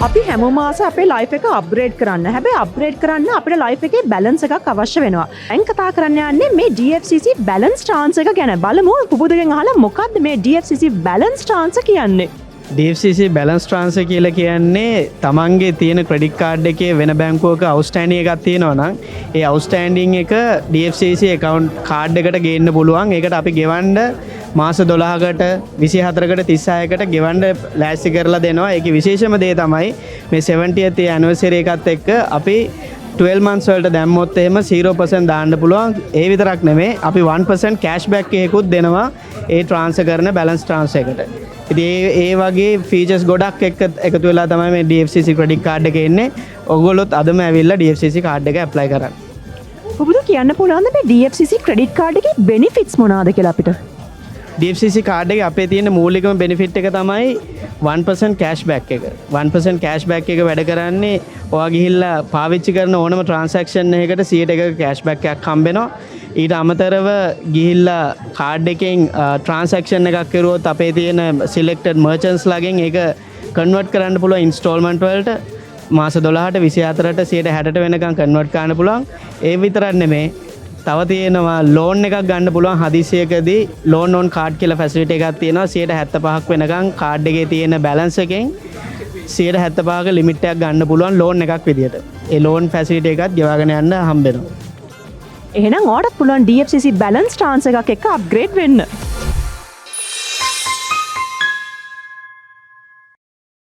අපි හැම මාසෙ අපේ ලයිෆ් එක අප්ග්‍රේඩ් කරන්න. හැබැයි අප්ග්‍රේඩ් කරන්න අපේ ලයිෆ් එකේ බැලන්ස් එකක් අවශ්‍ය වෙනවා. දැන් කතා කරන්න යන්නේ මේ DFCC බැලන්ස් ට්‍රාන්ස් එක ගැන. බලමු පුබුදගෙන් අහලා මොකක්ද මේ DFCC බැලන්ස් ට්‍රාන්ස් කියන්නේ? DFCC බැලන්ස් ට්‍රාන්ස්ෆර් කියලා කියන්නේ තමන්ගේ තියෙන ක්‍රෙඩිට් කාඩ් එකේ වෙන බැංකුවක අවුට්ස්ටෑන්ඩින් එකක් තියෙනවා නම් ඒ අවුට්ස්ටෑන්ඩින් එක DFCC account කාඩ් එකට ගේන්න පුළුවන්. ඒකට අපි ගෙවන්න මාස 12කට 24කට 36කට ගෙවන්න ලෑස්ති කරලා දෙනවා. ඒකේ විශේෂම දේ තමයි මේ 70th anniversary එකත් එක්ක අපි 12 months වලට දැම්මොත් එහෙම 0% දාන්න පුළුවන්. ඒ විතරක් නෙමෙයි අපි 1% cashback එකකුත් දෙනවා ඒ ට්‍රාන්ස්ෆර් කරන බැලන්ස් ට්‍රාන්ස්ෆර් එකට. ඉතින් ඒ වගේ ෆීචර්ස් ගොඩක් එක්ක එකතු වෙලා තමයි මේ DFCC ක්‍රෙඩිට් කාඩ් එකේ එන්නේ. ඔයගොල්ලොත් අදම ඇවිල්ලා DFCC කාඩ් එක ඇප්ලයි කරන්න. පුබුදු කියන්න පුළුවන්ද මේ DFCC ක්‍රෙඩිට් කාඩ් එකේ බෙනිෆිට්ස් මොනවාද කියලා අපිට? DFCC කාඩ් එකේ අපේ තියෙන මූලිකම බෙනිෆිට් එක තමයි 1% cashback එක. 1% cashback එක වැඩ කරන්නේ ඔයා ගිහිල්ලා පාවිච්චි කරන ඕනම transaction එකකට 100% cashback එකක් හම්බෙනවා. ඊට අමතරව ගිහිල්ලා කාඩ් එකෙන් transaction එකක් කරුවොත් අපේ තියෙන selected merchants ලාගෙන් ඒක convert කරන්න පුළුවන් installment වලට මාස 12ට 24ට 60ට වෙනකන් convert කරන්න පුළුවන්. ඒ විතරක් නෙමෙයි තව තියෙනවා ලෝන් එකක් ගන්න පුළුවන් හදිසියකදී ලෝන් on card කියලා ෆැසිලිටි එකක් තියෙනවා 75ක් වෙනකන් කාඩ් එකේ තියෙන බැලන්ස් එකෙන් 75ක ලිමිට් එකක් ගන්න පුළුවන් ලෝන් එකක් විදියට. ඒ ලෝන් ෆැසිලිටි එකත් ගෙවාගෙන යන්න හම්බෙනවා. එහෙනම් ඔයාලට පුළුවන් DFCC බැලන්ස් ට්‍රාන්ස් එකක් එක්ක අප්ග්‍රේඩ් වෙන්න.